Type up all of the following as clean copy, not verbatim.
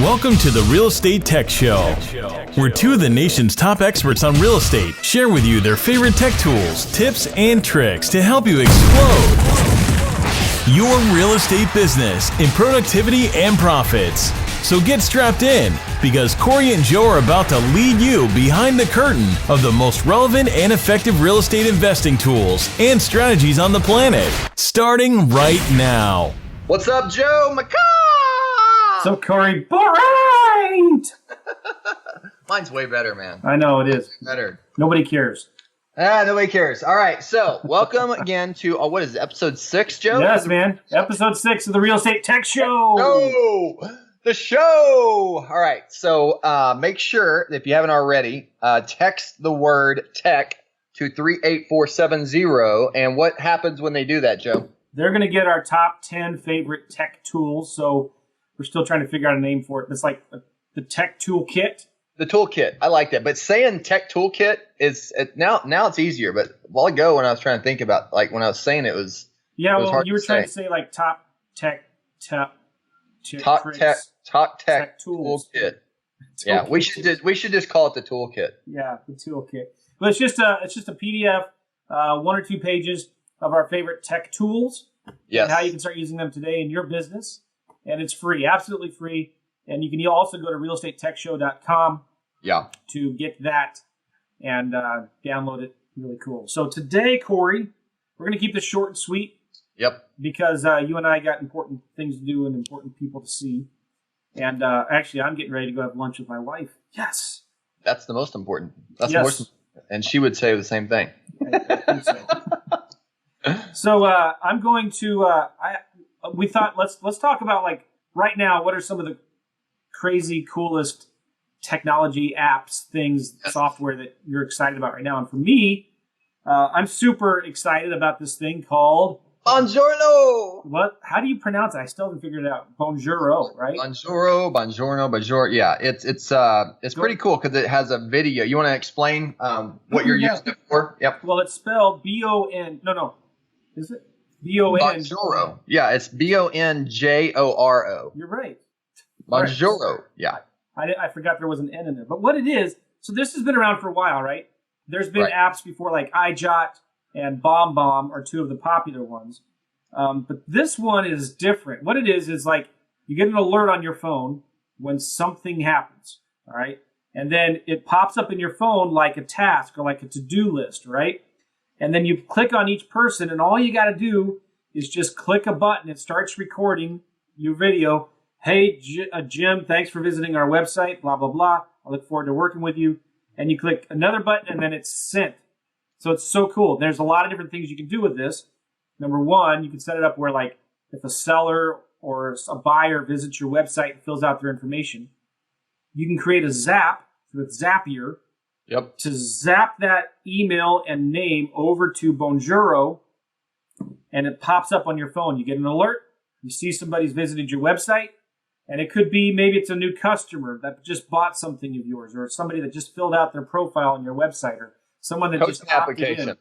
Welcome to the Real Estate Tech Show, where two of the nation's top experts on real estate share with you their favorite tech tools, tips, and tricks to help you explode your real estate business in productivity and profits. So get strapped in, because Cory and Joe are about to lead you behind the curtain of the most relevant and effective real estate investing tools and strategies on the planet, starting right now. What's up, Joe McCall? So, Cory, Boatright! Mine's way better, man. I know, it is. Better. Nobody cares. Nobody cares. All right, so welcome again to, what is it, episode 6, Joe? Yes, man. Episode 6 of the Real Estate Tech Show. Oh, the show. All right, so make sure, if you haven't already, text the word tech to 38470. And what happens when they do that, Joe? They're going to get our top 10 favorite tech tools. So we're still trying to figure out a name for it. It's like the tech toolkit. The toolkit. I like that. But saying tech toolkit is now it's easier. But a while ago when I was trying to think about, like when I was saying it was hard. You were trying to say like top tech tools. Toolkit. Yeah, we should just call it the toolkit. Yeah, the toolkit. But it's just a PDF, 1 or 2 pages of our favorite tech tools. Yes. And how you can start using them today in your business. And it's free, absolutely free. And you can also go to realestatetechshow.com to get that and download it. Really cool. So today, Cory, we're going to keep this short and sweet. Yep. Because you and I got important things to do and important people to see. And actually, I'm getting ready to go have lunch with my wife. Yes. That's the most important. That's yes. the most, and she would say the same thing. I think so. So I'm going to. We thought let's talk about, like, right now, what are some of the crazy coolest technology apps, things, software that you're excited about right now? And for me, I'm super excited about this thing called Bonjoro. What? How do you pronounce it? I still haven't figured it out. Bonjoro, right? Bonjoro. Yeah, it's pretty cool because it has a video. You want to explain what you're using it for? Yep. Well, it's spelled B-O-N. No. Is it? B-O-N. Bonjoro. Yeah, it's B-O-N-J-O-R-O. You're right. Bonjoro. Yeah. I forgot there was an N in there. But what it is, so this has been around for a while, right? There's been apps before, like iJot and BombBomb are 2 of the popular ones. But this one is different. What it is like you get an alert on your phone when something happens, all right? And then it pops up in your phone like a task or like a to-do list, right? And then you click on each person, and all you got to do is just click a button. It starts recording your video. Hey, Jim, thanks for visiting our website, blah, blah, blah. I look forward to working with you. And you click another button, and then it's sent. So it's so cool. There's a lot of different things you can do with this. Number one, you can set it up where, like, if a seller or a buyer visits your website and fills out their information, you can create a zap with Zapier. Yep. To zap that email and name over to Bonjoro, and it pops up on your phone. You get an alert. You see somebody's visited your website, and it could be maybe it's a new customer that just bought something of yours, or somebody that just filled out their profile on your website, or someone that just opted in.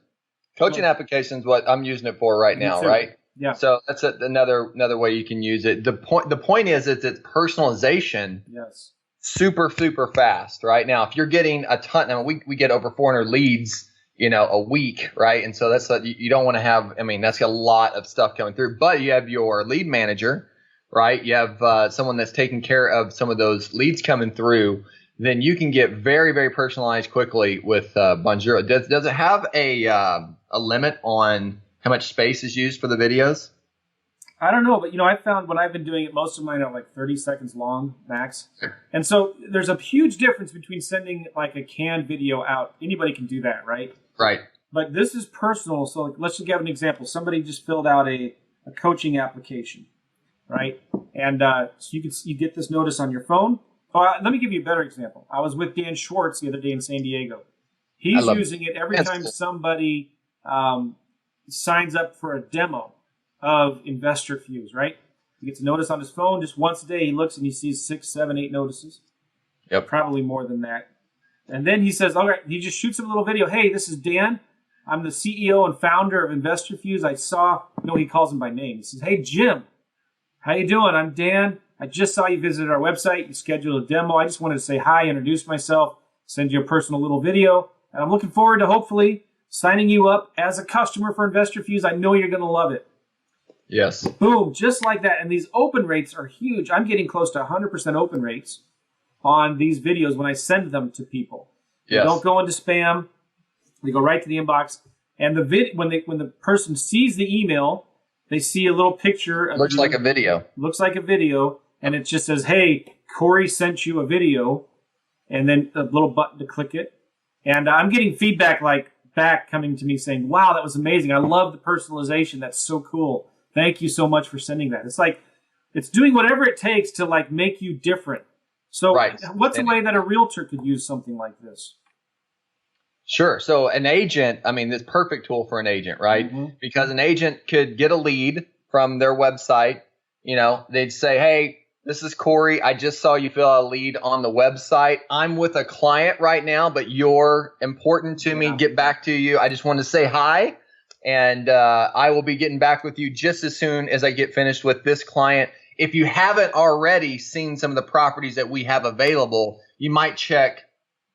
Coaching application is what I'm using it for right now, right? Yeah. So that's another way you can use it. The point is it's personalization. Yes. Super fast right now. If you're getting a ton, I mean, we get over 400 leads, a week, right? And so that's you don't want to have. I mean, that's a lot of stuff coming through. But you have your lead manager, right? You have someone that's taking care of some of those leads coming through. Then you can get very, very personalized quickly with Bonjoro. Does it have a limit on how much space is used for the videos? I don't know, but I found when I've been doing it, most of mine are like 30 seconds long max. And so there's a huge difference between sending like a canned video out. Anybody can do that, right? Right. But this is personal. So like, let's just give an example. Somebody just filled out a coaching application, right? And so you get this notice on your phone. Let me give you a better example. I was with Dan Schwartz the other day in San Diego. He's using it every time somebody signs up for a demo of Investor Fuse, right? He gets a notice on his phone just once a day. He looks and he sees 6, 7, 8 notices. Yep. Probably more than that. And then he says, all right, he just shoots him a little video. Hey, this is Dan. I'm the CEO and founder of Investor Fuse. I saw, he calls him by name. He says, hey, Jim, how you doing? I'm Dan. I just saw you visited our website. You scheduled a demo. I just wanted to say hi, introduce myself, send you a personal little video. And I'm looking forward to hopefully signing you up as a customer for Investor Fuse. I know you're going to love it. Yes. Boom, just like that. And these open rates are huge. I'm getting close to 100% open rates on these videos when I send them to people. They don't go into spam. They go right to the inbox. And when the person sees the email, they see a little picture. Of Looks like a video. Looks like a video. And it just says, hey, Cory sent you a video. And then a little button to click it. And I'm getting feedback back coming to me saying, wow, that was amazing. I love the personalization. That's so cool. Thank you so much for sending that. It's like, it's doing whatever it takes to like make you different. So what's a way that a realtor could use something like this? Sure. So an agent, I mean, this perfect tool for an agent, right? Because an agent could get a lead from their website. You know, they'd say, hey, this is Cory. I just saw you fill out a lead on the website. I'm with a client right now, but you're important to me. Get back to you. I just want to say hi. And I will be getting back with you just as soon as I get finished with this client. If you haven't already seen some of the properties that we have available, you might check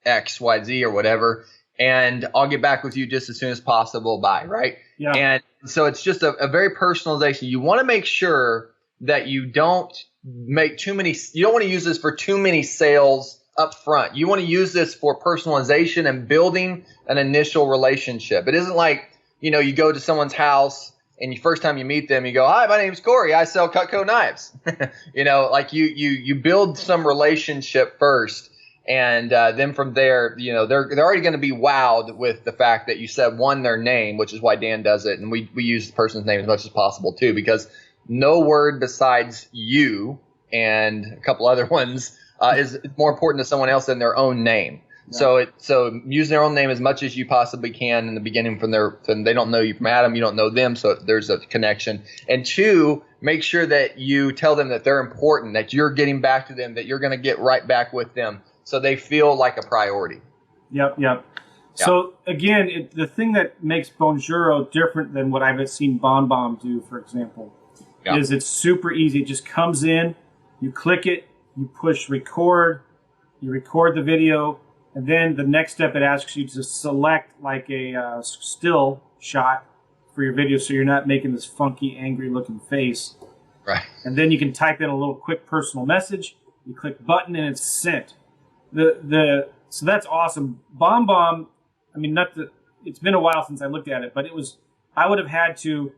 X, Y, Z or whatever. And I'll get back with you just as soon as possible. Bye. Right. Yeah. And so it's just a very personalization. You want to make sure that you don't make too many. You don't want to use this for too many sales up front. You want to use this for personalization and building an initial relationship. It isn't like, you know, you go to someone's house and the first time you meet them, you go, hi, my name's Cory. I sell Cutco knives. You know, like you build some relationship first. And then from there, you know, they're already going to be wowed with the fact that you said their name, which is why Dan does it. And we use the person's name as much as possible too, because no word besides you and a couple other ones is more important to someone else than their own name. Right. So use their own name as much as you possibly can in the beginning from they don't know you from Adam, you don't know them, so there's a connection. And two, make sure that you tell them that they're important, that you're getting back to them, that you're going to get right back with them, so they feel like a priority. Yep. So again, the thing that makes Bonjoro different than what I've seen BombBomb do, for example, is it's super easy. It just comes in, you click it, you push record, you record the video. And then the next step, it asks you to select like a still shot for your video, so you're not making this funky, angry-looking face. Right. And then you can type in a little quick personal message. You click button, and it's sent. So that's awesome. BombBomb. I mean, it's been a while since I looked at it, but I would have had to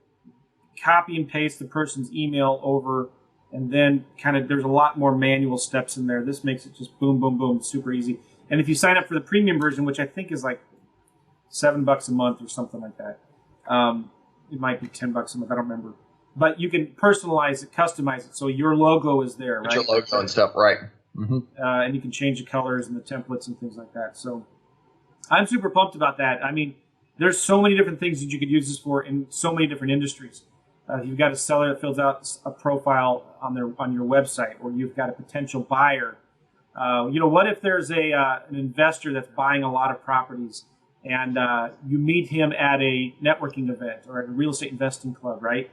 copy and paste the person's email over, and then there's a lot more manual steps in there. This makes it just boom, boom, boom, super easy. And if you sign up for the premium version, which I think is like $7 a month or something like that, it might be $10 a month. I don't remember. But you can personalize it, customize it, so your logo is there, right? Your logo and stuff, right? Mm-hmm. And you can change the colors and the templates and things like that. So I'm super pumped about that. I mean, there's so many different things that you could use this for in so many different industries. You've got a seller that fills out a profile on your website, or you've got a potential buyer. What if there's an investor that's buying a lot of properties, and you meet him at a networking event or at a real estate investing club, right?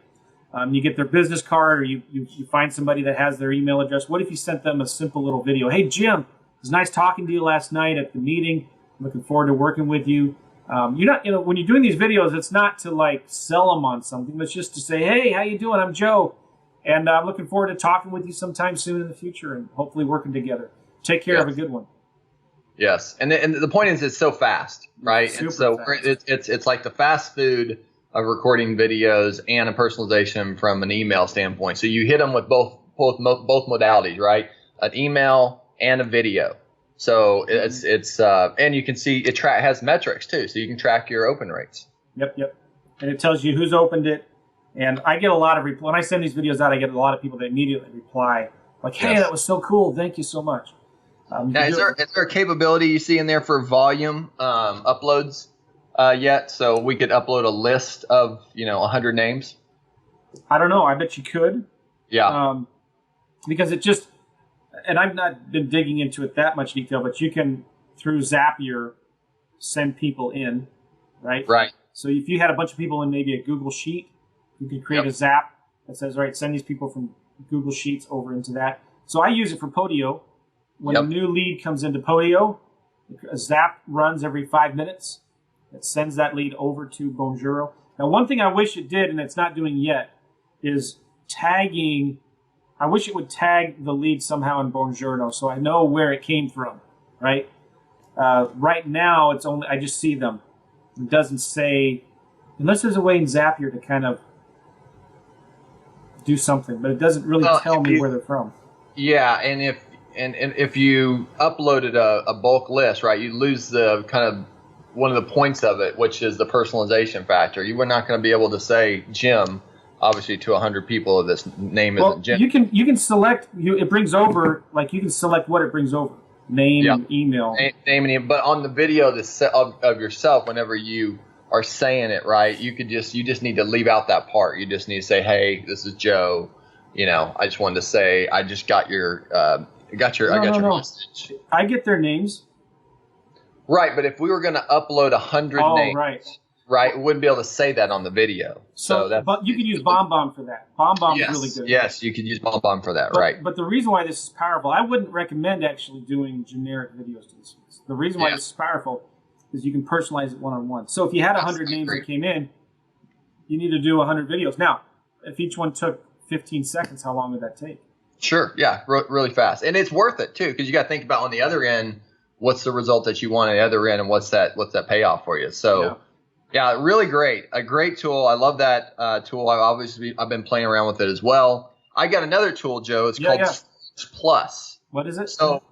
You get their business card, or you find somebody that has their email address. What if you sent them a simple little video? Hey, Jim, it was nice talking to you last night at the meeting. I'm looking forward to working with you. You're not, when you're doing these videos, it's not to like sell them on something. It's just to say, hey, how you doing? I'm Joe, and I'm looking forward to talking with you sometime soon in the future, and hopefully working together. Take care. Have a good one. Yes, and the point is, it's so fast, right? Super and so fast. It's like the fast food of recording videos and a personalization from an email standpoint. So you hit them with both modalities, right? An email and a video. So it's and you can see it has metrics too, so you can track your open rates. Yep, and it tells you who's opened it. And I get a lot of when I send these videos out, I get a lot of people that immediately reply like, "Hey, that was so cool! Thank you so much." Now, is there a capability you see in there for volume uploads yet? So we could upload a list of 100 names. I don't know. I bet you could. Yeah. Because it just, and I've not been digging into it that much detail, but you can through Zapier send people in, right? Right. So if you had a bunch of people in maybe a Google Sheet, you could create a Zap that says, all right, send these people from Google Sheets over into that. So I use it for Podio. When a new lead comes into Podio, a Zap runs every 5 minutes. It sends that lead over to Bonjoro. Now, one thing I wish it did, and it's not doing yet, is tagging. I wish it would tag the lead somehow in Bonjoro so I know where it came from, right? Right now, it's only I just see them. It doesn't say, unless there's a way in Zapier to kind of do something, but it doesn't really tell me where they're from. Yeah, and if you uploaded a bulk list, right, you lose the kind of one of the points of it, which is the personalization factor. You were not going to be able to say Jim, obviously, to 100 people if this name isn't Jim. You can select. It brings over, like, you can select what it brings over. Name and email. Name and email. But on the video of yourself, whenever you are saying it, right, you just need to leave out that part. You just need to say, hey, this is Joe. I just wanted to say I just got your message. I get their names. Right, but if we were going to upload 100 names, right, we wouldn't be able to say that on the video. But you could use BombBomb for that. BombBomb is really good. Yes, you could use BombBomb for that, right. But the reason why this is powerful, I wouldn't recommend actually doing generic videos to this. The reason why this is powerful is you can personalize it one-on-one. So if you had 100 names that came in, you need to do 100 videos. Now, if each one took 15 seconds, how long would that take? Sure, yeah, really fast. And it's worth it, too, because you got to think about on the other end, what's the result that you want on the other end, and what's that payoff for you. So, yeah, really great. A great tool. I love that tool. I've been playing around with it as well. I got another tool, Joe. It's called Storage Plus. What is it? So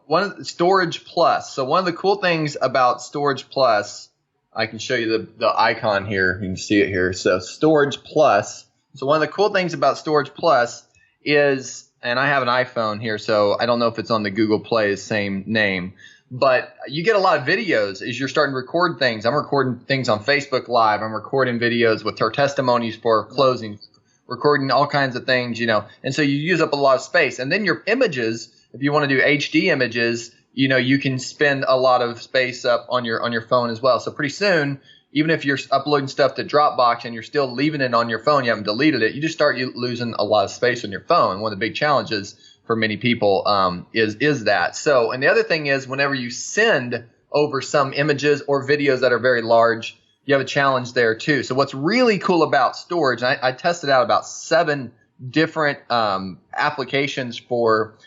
Storage Plus. So one of the cool things about Storage Plus, I can show you the icon here. You can see it here. So Storage Plus. So one of the cool things about Storage Plus is, and I have an iPhone here, so I don't know if it's on the Google Play, same name. But you get a lot of videos as you're starting to record things. I'm recording things on Facebook Live. I'm recording videos with our testimonies for closing, recording all kinds of things, And so you use up a lot of space. And then your images, if you want to do HD images, you can spend a lot of space up on your phone as well. So pretty soon, even if you're uploading stuff to Dropbox and you're still leaving it on your phone, you haven't deleted it, you just start losing a lot of space on your phone. One of the big challenges for many people is that. So, and the other thing is whenever you send over some images or videos that are very large, you have a challenge there too. So what's really cool about storage, and I tested out about 7 different applications for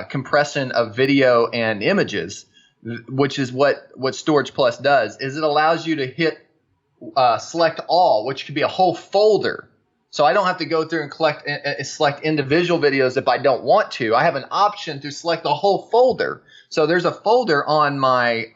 compression of video and images, which is what Storage Plus does, is it allows you to hit select all, which could be a whole folder. So I don't have to go through and select individual videos if I don't want to. I have an option to select the whole folder. So there's a folder on my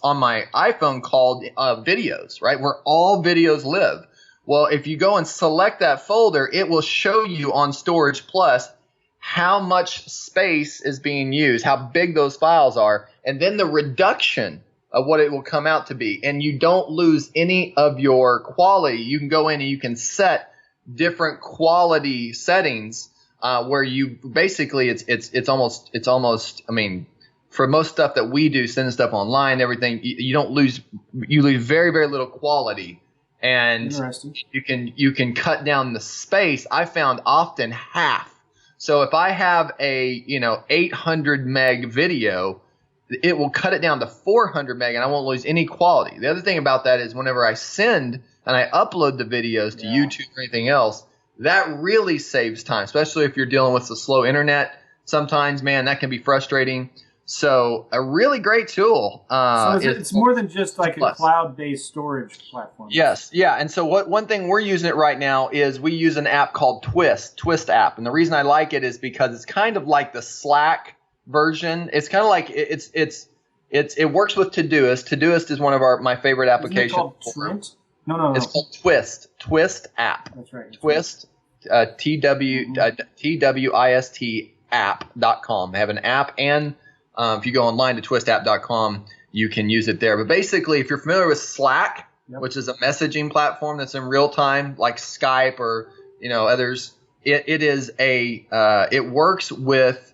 iPhone called videos, right, where all videos live. Well, if you go and select that folder, it will show you on Storage Plus how much space is being used, how big those files are, and then the reduction of what it will come out to be. And you don't lose any of your quality. You can go in and you can set different quality settings where you basically it's almost I mean, for most stuff that we do, sending stuff online, everything, you lose very, very little quality. And you can cut down the space. I found often half. So if I have a 800 meg video, it will cut it down to 400 meg, and I won't lose any quality. The other thing about that is whenever I send and I upload the videos to YouTube or anything else, that really saves time, especially if you're dealing with the slow internet. Sometimes, man, that can be frustrating. So a really great tool. So it's more than just like a cloud-based storage platform. Yes, yeah. And so one thing we're using it right now is we use an app called Twist app. And the reason I like it is because it's kind of like the Slack version. It's kind of like it works with Todoist. Todoist is one of my favorite applications. Isn't it called Trent? No. It's called Twist app. That's right. Twist, TWIST app.com. They have an app, and if you go online to twistapp.com, you can use it there. But basically, if you're familiar with Slack, which is a messaging platform that's in real time, like Skype or others, it works with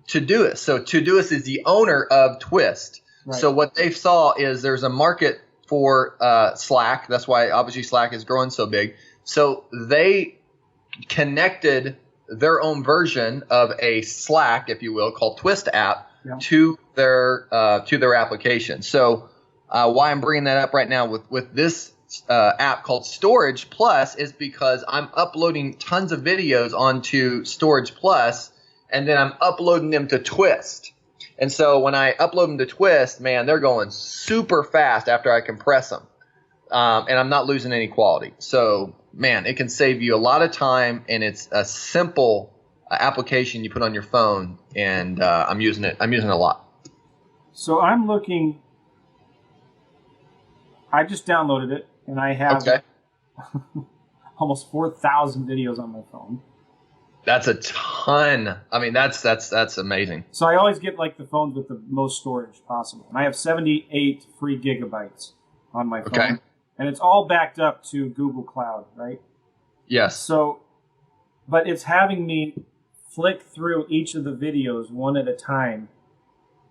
Todoist. So Todoist is the owner of Twist. Right. So what they saw is there's a market for Slack. That's why obviously Slack is growing so big. So they connected their own version of a Slack, if you will, called Twist app to their application. So why I'm bringing that up right now with this app called Storage Plus is because I'm uploading tons of videos onto Storage Plus, and then I'm uploading them to Twist. And so when I upload them to Twist, man, they're going super fast after I compress them. And I'm not losing any quality. So, man, it can save you a lot of time, and it's a simple application you put on your phone, and I'm using it. I'm using it a lot. So I'm looking. I just downloaded it, and I have almost 4,000 videos on my phone. That's a ton. I mean, that's amazing. So I always get like the phones with the most storage possible, and I have 78 free gigabytes on my phone. Okay. And it's all backed up to Google Cloud, right? Yes. So, but it's having me flick through each of the videos one at a time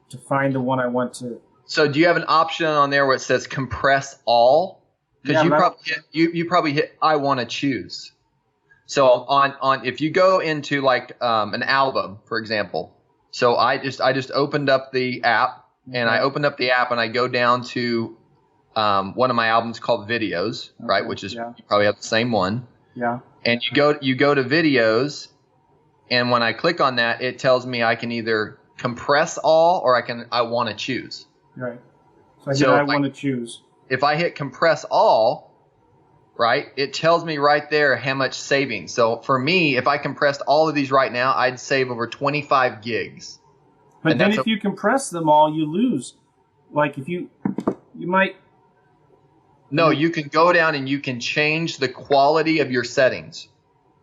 to find the one I want to. So do you have an option on there where it says compress all? Because you probably hit I want to choose. So on if you go into like an album, for example. So I just opened up the app, and I opened up the app and I go down to one of my albums called Videos, right? Which is you probably have the same one. Yeah. And you go to Videos, and when I click on that, it tells me I can either compress all or I want to choose. Right. So I want to choose. If I hit compress all, right, it tells me right there how much savings. So for me, if I compressed all of these right now, I'd save over 25 gigs. But then if you compress them all, you lose. Like if you might. No, you can go down and you can change the quality of your settings.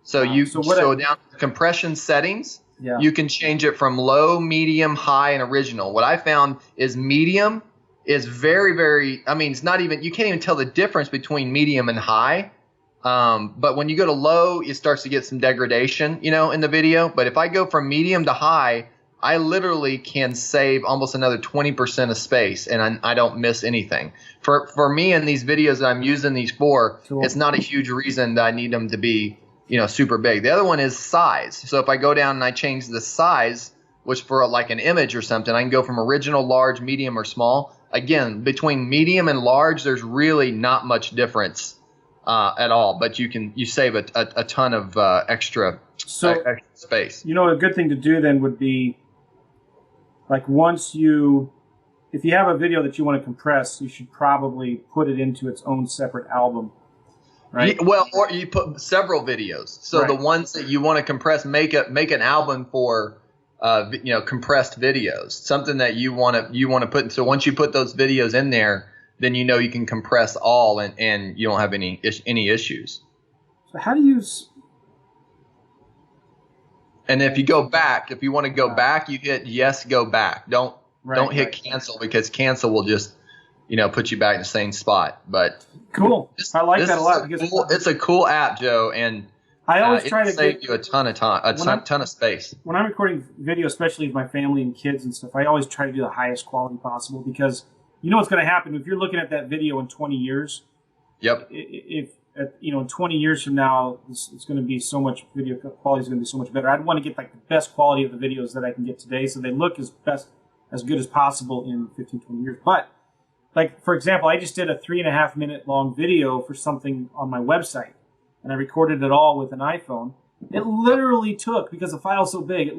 So down to compression settings, you can change it from low, medium, high, and original. What I found is medium is very, very, I mean, it's not even, you can't even tell the difference between medium and high. But when you go to low, it starts to get some degradation, in the video. But if I go from medium to high, I literally can save almost another 20% of space, and I don't miss anything. For me in these videos that I'm using these for, it's not a huge reason that I need them to be, super big. The other one is size. So if I go down and I change the size, which for like an image or something, I can go from original, large, medium, or small. Again, between medium and large, there's really not much difference at all, but you save a ton of extra space. A good thing to do then would be, like if you have a video that you want to compress, you should probably put it into its own separate album, right? Or you put several videos. So the ones that you want to compress, make an album for, compressed videos, something that you want to put. So once you put those videos in there, then you can compress all, and you don't have any issues. So how do you? And if you go back, if you want to go back, you hit yes, go back. Don't hit cancel, because cancel will just, put you back in the same spot. But cool. I like that a lot because it's a cool app, Joe, and I always try to save you a ton of time, ton of space. When I'm recording video, especially with my family and kids and stuff, I always try to do the highest quality possible, because what's going to happen if you're looking at that video in 20 years. Yep. If in 20 years from now, it's going to be so much, video quality is going to be so much better. I'd want to get like the best quality of the videos that I can get today, so they look as good as possible in 15, 20 years. But like, for example, I just did a 3.5 minute long video for something on my website, and I recorded it all with an iPhone. It literally took, because the file's so big, it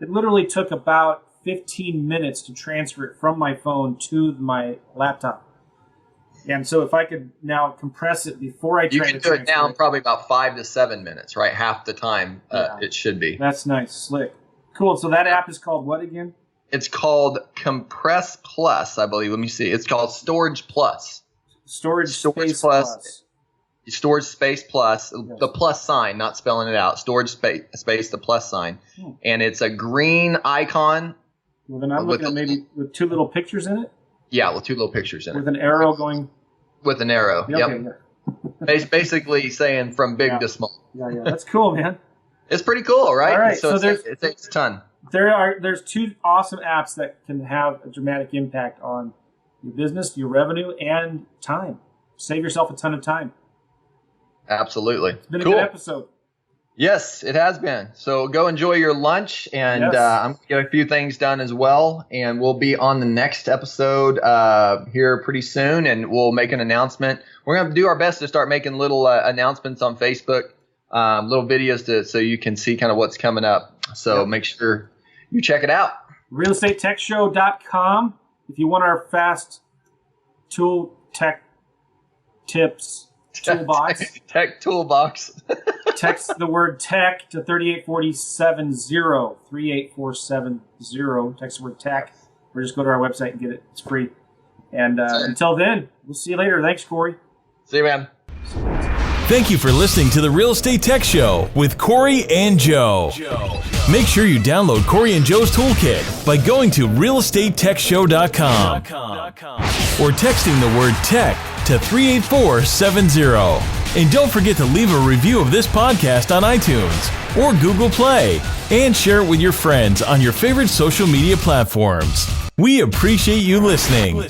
literally took about 15 minutes to transfer it from my phone to my laptop. And so if I could now compress it before I try to transfer it. You can do it down probably about 5 to 7 minutes, right? Half the time it should be. That's nice. Slick. Cool. So that app is called what again? It's called Compress Plus, I believe. Let me see. It's called Storage Plus. Storage Space Plus. Storage Space Plus. Yes. The plus sign, not spelling it out. Storage space, the plus sign. And it's a green icon. Well, then I'm looking at maybe with 2 little pictures in it? Yeah, with 2 little pictures in it. With an arrow going? With an arrow, yep. Basically saying from big to small. Yeah. That's cool, man. It's pretty cool, right? All right, so it takes a ton. There's 2 awesome apps that can have a dramatic impact on your business, your revenue, and time. Save yourself a ton of time. Absolutely. It's been a good episode. Yes, it has been. So go enjoy your lunch, and Yes. I'm going to get a few things done as well. And we'll be on the next episode here pretty soon, and we'll make an announcement. We're going to do our best to start making little announcements on Facebook, little videos so you can see kind of what's coming up. So make sure you check it out. realestatetechshow.com if you want our fast tool tech tips toolbox. Tech toolbox. Text the word tech to 38470, 38470. Text the word tech, or just go to our website and get it. It's free. And until then, we'll see you later. Thanks, Cory. See you, man. Thank you for listening to the Real Estate Tech Show with Cory and Joe. Make sure you download Cory and Joe's toolkit by going to realestatetechshow.com or texting the word tech to 38470. And don't forget to leave a review of this podcast on iTunes or Google Play and share it with your friends on your favorite social media platforms. We appreciate you listening.